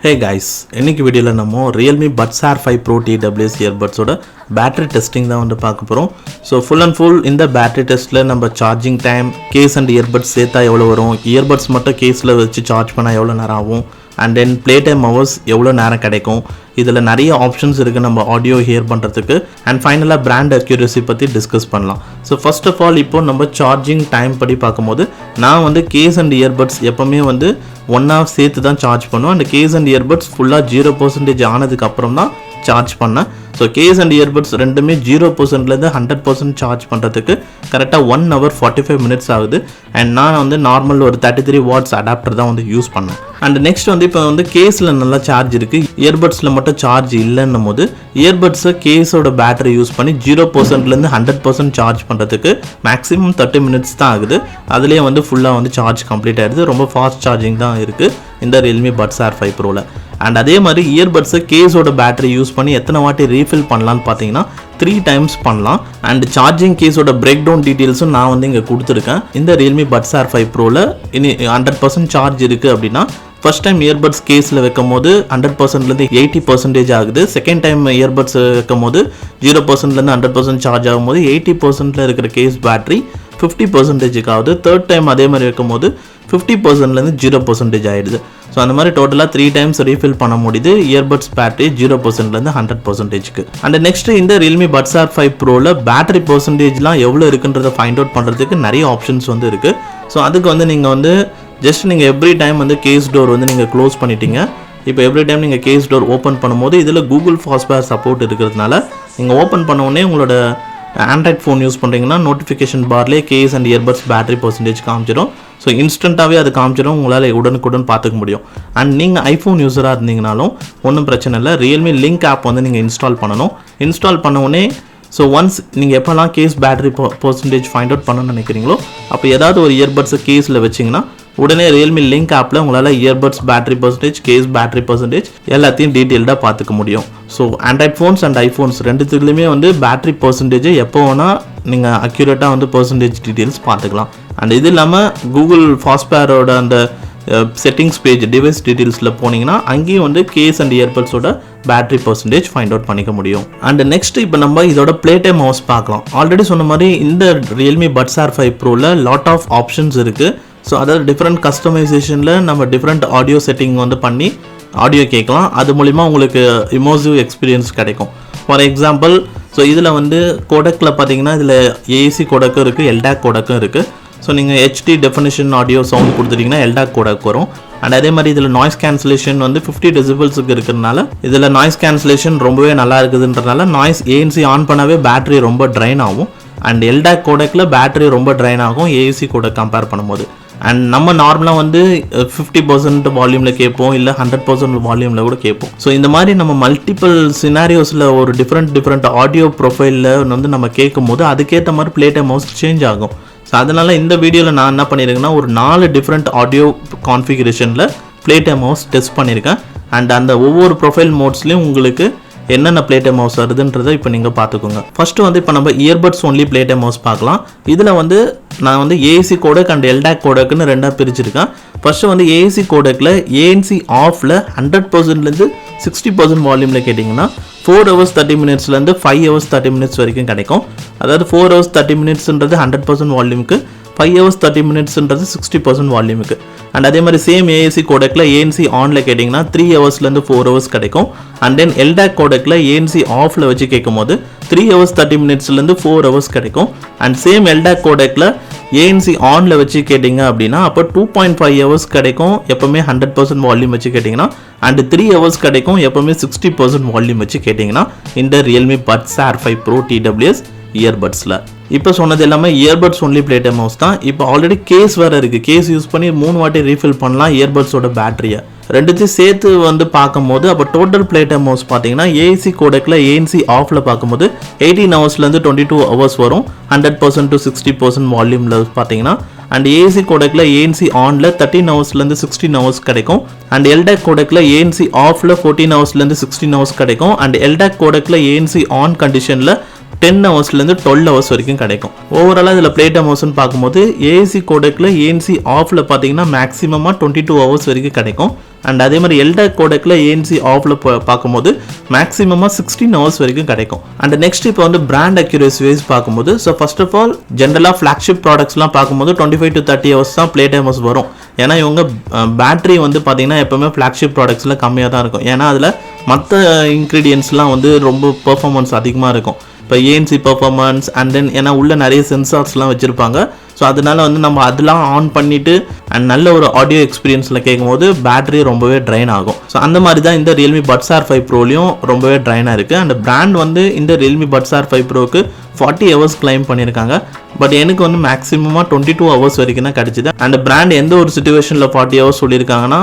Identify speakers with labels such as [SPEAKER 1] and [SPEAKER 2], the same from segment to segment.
[SPEAKER 1] Hey guys, இன்னைக்கு வீடியோல நம்ம Realme Buds Air 5 Pro TWS earbuds ஓட பேட்டரி டெஸ்டிங் தான் வந்து பார்க்க போறோம். So full and full இந்த பேட்டரி டெஸ்ட்ல நம்ம charging time, case and earbuds சேர்த்தா எவ்வளவு வரும், இயர்பட்ஸ் மட்டும் கேஸ்ல வச்சு சார்ஜ் பண்ணா எவ்வளவு நேரம் ஆகும், and then play time hours எவ்வளவு நேரம் கிடைக்கும், இதுல நிறைய ஆப்ஷன்ஸ் இருக்கு நம்ம ஆடியோ ஹியர் பண்றதுக்கு, and ஃபைனலா பிராண்ட் அக்யூரசி பத்தி டிஸ்கஸ் பண்ணலாம். So first of all இப்போ நம்ம சார்ஜிங் டைம் படி பார்க்கும்போது நான் வந்து கேஸ் அண்ட் இயர்பட்ஸ் எப்பவுமே வந்து ஒன்னா சேர்த்து தான் சார்ஜ் பண்ணுவேன். அந்த கேஸ் அண்ட் இயர்பட்ஸ் ஃபுல்லாக 0% ஆனதுக்கு அப்புறம் தான் சார்ஜ் பண்ணேன். ஸோ கேஸ் அண்ட் இயர்பட்ஸ் ரெண்டுமே 0%லேருந்து 100% சார்ஜ் பண்ணுறதுக்கு கரெக்டாக 1 hour 45 minutes ஆகுது. அண்ட் நான் வந்து நார்மல் ஒரு 33 watts அடாப்டர் தான் வந்து யூஸ் பண்ணேன். அண்ட் நெக்ஸ்ட் வந்து இப்போ வந்து கேஸில் நல்லா சார்ஜ் இருக்குது, இயர்பட்ஸில் மட்டும் சார்ஜ் இல்லைன்னும் போது இயர்பட்ஸை கேஸோட பேட்டரி யூஸ் பண்ணி 0%லேருந்து 100% சார்ஜ் பண்ணுறதுக்கு மேக்ஸிமம் 30 minutes தான் ஆகுது. அதுலேயே வந்து ஃபுல்லாக வந்து சார்ஜ் கம்ப்ளீட் ஆகிடுது. ரொம்ப ஃபாஸ்ட் சார்ஜிங் தான் இருக்குது இந்த Realme Buds Air 5 Proவில். அண்ட் அதே மாதிரி இயர்பட்ஸை கேஸோட பேட்டரி யூஸ் பண்ணி எத்தனை வாட்டி ரீஃபில் பண்ணலான்னு பார்த்தீங்கன்னா 3 times பண்ணலாம். அண்ட் சார்ஜிங் கேஸோட பிரேக் டவுன் டீட்டெயில்ஸும் நான் வந்து இங்கே கொடுத்துருக்கேன். இந்த Realme Buds Air 5 Proவில் இனி 100% சார்ஜ் இருக்குது அப்படின்னா ஃபர்ஸ்ட் டைம் இயர்பட்ஸ் கேஸில் வைக்கும் போது 100%லேருந்து 80% ஆகுது. செகண்ட் டைம் இயர்பட்ஸ் வைக்கும் போது 0%லேருந்து 100% சார்ஜ் ஆகும்போது 80%ல் இருக்கிற கேஸ் பேட்டரி 50% ஆகுது. தேர்ட் டைம் அதே மாதிரி வைக்கும் போது 50%லேருந்து 0% ஆகிடுது. ஸோ அந்த மாதிரி டோட்டலாக 3 times ரீஃபில் பண்ண முடியுது இயர்பட்ஸ் பேட்டரி 0%லேருந்து 100%க்கு. அண்ட் நெக்ஸ்ட் இந்த Realme Buds Air 5 Proவில் பேட்டரி பர்சன்டேஜ்லாம் எவ்வளோ இருக்குன்றதை ஃபைண்ட் அவுட் பண்ணுறதுக்கு நிறைய ஆப்ஷன்ஸ் வந்து இருக்குது. ஸோ அதுக்கு வந்து நீங்கள் வந்து ஜஸ்ட் நீங்கள் எவ்ரி டைம் வந்து கேஸ் டோர் வந்து நீங்கள் க்ளோஸ் பண்ணிட்டீங்க. இப்போ எவ்ரி டைம் நீங்கள் கேஸ் டோர் ஓப்பன் பண்ணும்போது இதில் கூகுள் ஃபாஸ்ட்வேர் சப்போர்ட் இருக்கிறதுனால நீங்கள் ஓப்பன் பண்ண உடனே உங்களோட ஆண்ட்ராய்ட் ஃபோன் யூஸ் பண்ணுறீங்கன்னா நோட்டிஃபிகேஷன் பார்லேயே case and earbuds battery percentage காமிச்சிடும். ஸோ இன்ஸ்டண்ட்டாகவே அது காமிச்சிடும், உங்களால் உடனுக்குடன் பார்த்துக்க முடியும். அண்ட் நீங்கள் ஐஃபோன் யூஸராக இருந்தீங்கனாலும் ஒன்றும் பிரச்சனை இல்லை, Realme லிங்க் ஆப் வந்து நீங்கள் இன்ஸ்டால் பண்ணணும். இன்ஸ்டால் பண்ண உடனே ஸோ ஒன்ஸ் நீங்கள் எப்போல்லாம் case battery percentage find out பண்ணணும்னு நினைக்கிறீங்களோ அப்போ ஏதாவது ஒரு இயர்பட்ஸை கேஸில் வச்சிங்கன்னா உடனே Realme லிங்க் ஆப்பில் உங்களால் earbuds battery percentage, case battery percentage எல்லாத்தையும் டீட்டெயில்டாக பார்த்துக்க முடியும். So android phones and iPhones ரெண்டுத்துலேயுமே வந்து பேட்டரி பர்சன்டேஜை எப்போ வேணால் நீங்கள் அக்யூரேட்டாக வந்து பர்சன்டேஜ் டீட்டெயில்ஸ் பார்த்துக்கலாம். அண்ட் இது இல்லாமல் கூகுள் ஃபாஸ்ட்வேரோட அந்த செட்டிங்ஸ் பேஜ் டிவைஸ் டீட்டெயில்ஸில் போனீங்கன்னா அங்கேயும் வந்து கேஸ் அண்ட் இயர்பட்ஸோட பேட்டரி பர்சன்டேஜ் ஃபைண்ட் அவுட் பண்ணிக்க முடியும். அண்ட் நெக்ஸ்ட் இப்போ நம்ம இதோட ப்ளே டைம் ஹவர்ஸ் பார்க்கலாம். ஆல்ரெடி சொன்ன மாதிரி இந்த Realme Buds Air 5 Proவில் லாட் ஆஃப் ஆப்ஷன்ஸ் இருக்குது. ஸோ அதாவது டிஃப்ரெண்ட் கஸ்டமைசேஷனில் நம்ம டிஃப்ரெண்ட் ஆடியோ செட்டிங் வந்து பண்ணி ஆடியோ கேட்கலாம். அது மூலிமா உங்களுக்கு இமோசிவ் எக்ஸ்பீரியன்ஸ் கிடைக்கும். ஃபார் எக்ஸாம்பிள் ஸோ இதில் வந்து கோடக்கில் பார்த்தீங்கன்னா இதில் ஏசி கோடக்கும் இருக்குது, LDAC கோடக்கும் இருக்குது. ஸோ நீங்கள் HD டெஃபினிஷன் ஆடியோ சவுண்ட் கொடுத்துட்டிங்கன்னா LDAC கோடக் வரும். அண்ட் அதே மாதிரி இதில் நாய்ஸ் கேன்சலேஷன் வந்து 50 decibelsக்கு இருக்கிறதுனால இதில் நாய்ஸ் கேன்சலேஷன் ரொம்பவே நல்லா இருக்குதுன்றதுனால நாய்ஸ் ANC ஆன் பண்ணவே பேட்டரி ரொம்ப ட்ரைன் ஆகும். அண்ட் LDAC கோடக்கில் பேட்டரி ரொம்ப ட்ரைன் ஆகும் ஏசி கோடக் கம்பேர் பண்ணும்போது. அண்ட் நம்ம நார்மலாக வந்து 50% வால்யூமில் கேட்போம், இல்லை 100% வால்யூமில் கூட கேட்போம். ஸோ இந்த மாதிரி நம்ம மல்டிபிள் சினாரியோஸில் ஒரு டிஃப்ரெண்ட் ஆடியோ ப்ரொஃபைலில் வந்து நம்ம கேட்கும் போது அதுக்கேற்ற மாதிரி ப்ளே டைம் ஹவர்ஸ் சேஞ்ச் ஆகும். ஸோ அதனால் இந்த வீடியோவில் நான் என்ன பண்ணியிருக்கேன்னா ஒரு 4 different audio configuration play time hours test பண்ணியிருக்கேன். அண்ட் அந்த ஒவ்வொரு ப்ரொஃபைல் மோட்ஸ்லையும் உங்களுக்கு என்னென்ன ப்ளே டைம் ஹவர்ஸ் வருதுன்றதை இப்போ நீங்கள் பார்த்துக்கோங்க. ஃபஸ்ட்டு வந்து இப்போ நம்ம earbuds only play time hours பார்க்கலாம். இதில் வந்து நான் வந்து ஏசி கோடக் அண்ட் LDAC கோடக்குன்னு ரெண்டாக பிரிச்சிருக்கேன். ஃபஸ்ட்டு வந்து ஏசி கோடக்கில் ANC ஆஃபில் 100%லேருந்து 60% வால்யூமில் கேட்டிங்கன்னா 4 hours 30 minutesலேருந்து 5 hours 30 minutes வரைக்கும் கிடைக்கும். அதாவது 4 hours 30 minutesன்றது 100% வால்யூமுக்கு, 5 hours 30 minutesன்றது 60% வால்யூமுக்கு. அண்ட் அதே மாதிரி சேம் ஏசி கோடக்கில் ANC ஆனில் கேட்டிங்கன்னா 3 hoursலேருந்து 4 hours கிடைக்கும். அண்ட் தென் LDAC கோடக்கில் ANC ஆஃபில் வச்சு கேட்கும் போது 3 hours 30 minutesலேருந்து 4 hours கிடைக்கும். அண்ட் சேம் LDAC கோடக்கில் ANC ஆனில் வச்சு கேட்டிங்க அப்படின்னா அப்போ 2.5 hours கிடைக்கும் எப்போவுமே 100% வால்யூம் வச்சு கேட்டிங்கன்னா. அண்ட் 3 hours கிடைக்கும் எப்போவுமே 60% வால்யூம் வச்சு கேட்டிங்கன்னா இந்த Realme Buds Air 5 Pro TWS இயர்பட்ஸில். இப்போ சொன்னது எல்லாமே earbuds only play time hours தான். இப்போ ஆல்ரெடி கேஸ் வேறு இருக்குது, கேஸ் யூஸ் பண்ணி 3 வாட்டி ரீஃபில் பண்ணலாம் இயர்பட்ஸோட பேட்டரியை. ரெண்டுத்தையும் சேர்த்து வந்து பார்க்கும்போது அப்போ டோட்டல் ப்ளே டைம் ஹவர்ஸ் பார்த்தீங்கன்னா ஏசி கோடக்கில் ANC ஆஃபில் பார்க்கும்போது 18 hoursலேருந்து 22 hours வரும் 100% to 60% வால்யூமில் பார்த்தீங்கன்னா. அண்ட் ஏசி கோடக்கில் ANC ஆனில் 13 hoursலேருந்து 16 hours கிடைக்கும். அண்ட் LDAC கோடக்கில் ANC ஆஃபில் 14 hoursலேருந்து 16 hours கிடைக்கும். அண்ட் LDAC கோடக்கில் ANC ஆன் கண்டிஷனில் 10 ஹவர்ஸ்லேருந்து 12 ஹவர்ஸ் வரைக்கும் கிடைக்கும். ஓவராலாக இதில் ப்ளே டைம் ஹவர்ஸ்னு பார்க்கும்போது ஏஏசி கோடெக்கில் ஏஎன்சி ஆஃபில் பார்த்தீங்கன்னா மேக்ஸிமமாக 22 ஹவர்ஸ் வரைக்கும் கிடைக்கும். அண்ட் அதே மாதிரி எல்டாக் கோடெக்கில் ஏஎன்சி ஆஃபில் பார்க்கும்போது மேக்ஸிமமாக 16 ஹவர்ஸ் வரைக்கும் கிடைக்கும். அண்ட் நெக்ஸ்ட் இப்போ வந்து பிராண்ட் அக்யூரேசி வைஸ் பார்க்கும்போது ஸோ ஃபர்ஸ்ட் ஆஃப் ஆல் ஜென்ரலாக ஃப்ளாக்ஷிப் ப்ராடக்ட்ஸ்லாம் பார்க்கும்போது 25 to 30 ஹவர்ஸ் தான் ப்ளே டைம் ஹவர்ஸ் வரும். ஏன்னா இவங்க பேட்டரி வந்து பார்த்தீங்கன்னா எப்போவுமே ஃப்ளாக்ஷிப் ப்ராடக்ட்ஸில் கம்மியாக தான் இருக்கும். ஏன்னா அதில் மற்ற இன்க்ரீடியன்ட்ஸ்லாம் வந்து ரொம்ப பெர்ஃபார்மன்ஸ் அதிகமாக இருக்கும். இப்போ ஏஎன்சி பெர்ஃபார்மன்ஸ் அண்ட் தென் ஏன்னா உள்ள நிறைய சென்சார்ஸ்லாம் வச்சுருப்பாங்க. ஸோ அதனால வந்து நம்ம அதெல்லாம் ஆன் பண்ணிவிட்டு அண்ட் நல்ல ஒரு ஆடியோ எக்ஸ்பீரியன்ஸில் கேட்கும்போது பேட்டரி ரொம்பவே ட்ரைன் ஆகும். ஸோ அந்த மாதிரி தான் இந்த ரியல்மி பட்ஸ் R5 ப்ரோலையும் ரொம்பவே ட்ரைனாக இருக்குது. அண்ட் பிராண்ட் வந்து இந்த ரியல்மி பட்ஸ் R5 ப்ரோக்கு 40 ஹவர்ஸ் கிளைம் பண்ணியிருக்காங்க. பட் எனக்கு வந்து மேக்ஸிமமாக 22 ஹவர்ஸ் வரைக்கும் தான் கிடச்சிது. அண்ட் பிராண்ட் எந்த ஒரு சுச்சுவேஷனில் 40 ஹவர்ஸ் சொல்லியிருக்காங்கன்னா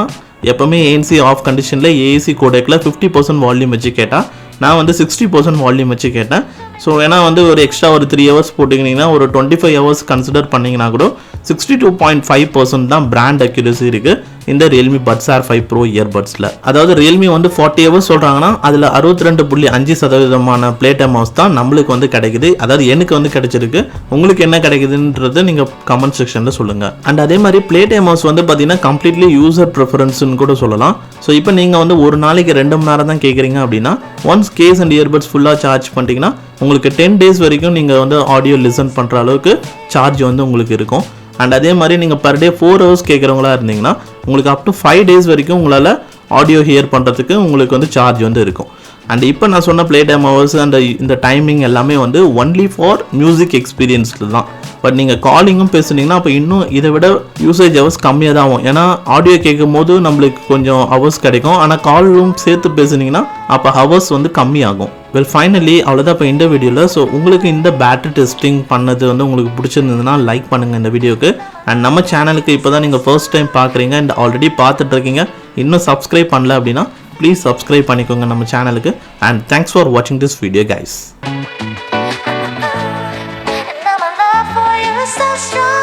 [SPEAKER 1] எப்போவுமே ஏஎன்சி ஆஃப் கண்டிஷனில் ஏஏசி கோடெக்கில் 50% வால்யூம் வச்சு கேட்டால் நான் வந்து 60% வால்யூம் வச்சு கேட்டேன். ஸோ ஏன்னா வந்து ஒரு எக்ஸ்ட்ரா ஒரு 3 ஹவர்ஸ் போட்டிங்கன்னா ஒரு 25 ஹவர்ஸ் கன்சிடர் பண்ணிங்கன்னா கூட 62.5% தான் பிராண்ட் அக்யூரசி இருக்குது இந்த ரியல்மி பட்ஸ் R5 ப்ரோ இயர்பட்ஸில். அதாவது ரியல்மி வந்து 40 ஹவர்ஸ் சொல்கிறாங்கன்னா அதில் 62.5% ப்ளே டைம் ஹவர்ஸ் தான் நம்மளுக்கு வந்து கிடைக்குது. அதாவது எனக்கு வந்து கிடைச்சிருக்கு. உங்களுக்கு என்ன கிடைக்குதுன்றது நீங்கள் கமெண்ட் செக்ஷனில் சொல்லுங்கள். அண்ட் அதே மாதிரி ப்ளே டைம் ஹவர்ஸ் வந்து பார்த்தீங்கன்னா கம்ப்ளீட்லி யூசர் ப்ரிஃபரன்ஸ்னு கூட சொல்லலாம். ஸோ இப்போ நீங்கள் வந்து ஒரு நாளைக்கு 2 மணி நேரம் தான் கேட்குறீங்க அப்படின்னா ஒன்ஸ் கேஸ் அண்ட் இயர்பட்ஸ் ஃபுல்லாக சார்ஜ் பண்ணிட்டீங்கன்னா உங்களுக்கு 10 days வரைக்கும் நீங்கள் வந்து ஆடியோ லிசன் பண்ணுற அளவுக்கு சார்ஜ் வந்து உங்களுக்கு இருக்கும். அண்ட் அதே மாதிரி நீங்கள் பர் டே 4 ஹவர்ஸ் கேட்குறவங்களா இருந்தீங்கன்னா உங்களுக்கு அப் டு 5 days வரைக்கும் உங்களால் ஆடியோ ஹியர் பண்ணுறதுக்கு உங்களுக்கு வந்து சார்ஜ் வந்து இருக்கும். அண்ட் இப்போ நான் சொன்ன ப்ளே டைம் ஹவர்ஸ் அண்ட் இந்த டைமிங் எல்லாமே வந்து ஒன்லி ஃபார் மியூசிக் எக்ஸ்பீரியன்ஸில் தான். பட் நீங்கள் காலிங்கும் பேசுனீங்கன்னா அப்போ இன்னும் இதை விட யூசேஜ் ஹவர்ஸ் கம்மியாக தான் ஆகும். ஏன்னா ஆடியோ கேட்கும் போது நம்மளுக்கு கொஞ்சம் ஹவர்ஸ் கிடைக்கும். ஆனால் காலும் சேர்த்து பேசுனீங்கன்னா அப்போ ஹவர்ஸ் வந்து கம்மியாகும். வெல் ஃபைனலி அவ்வளோதான் இப்போ இந்த வீடியோவில். ஸோ உங்களுக்கு இந்த பேட்டரி டெஸ்டிங் பண்ணது வந்து உங்களுக்கு பிடிச்சிருந்ததுன்னா லைக் பண்ணுங்கள் இந்த வீடியோக்கு. அண்ட் நம்ம சேனலுக்கு இப்போ தான் நீங்கள் ஃபர்ஸ்ட் டைம் பார்க்குறீங்க அண்ட் ஆல்ரெடி பார்த்துட்ருக்கீங்க இன்னும் சப்ஸ்கிரைப் பண்ணல அப்படின்னா ப்ளீஸ் சப்ஸ்கிரைப் பண்ணிக்கோங்க நம்ம சேனலுக்கு. அண்ட் தேங்க்ஸ் ஃபார் வாட்சிங் this video guys.
[SPEAKER 2] So strong.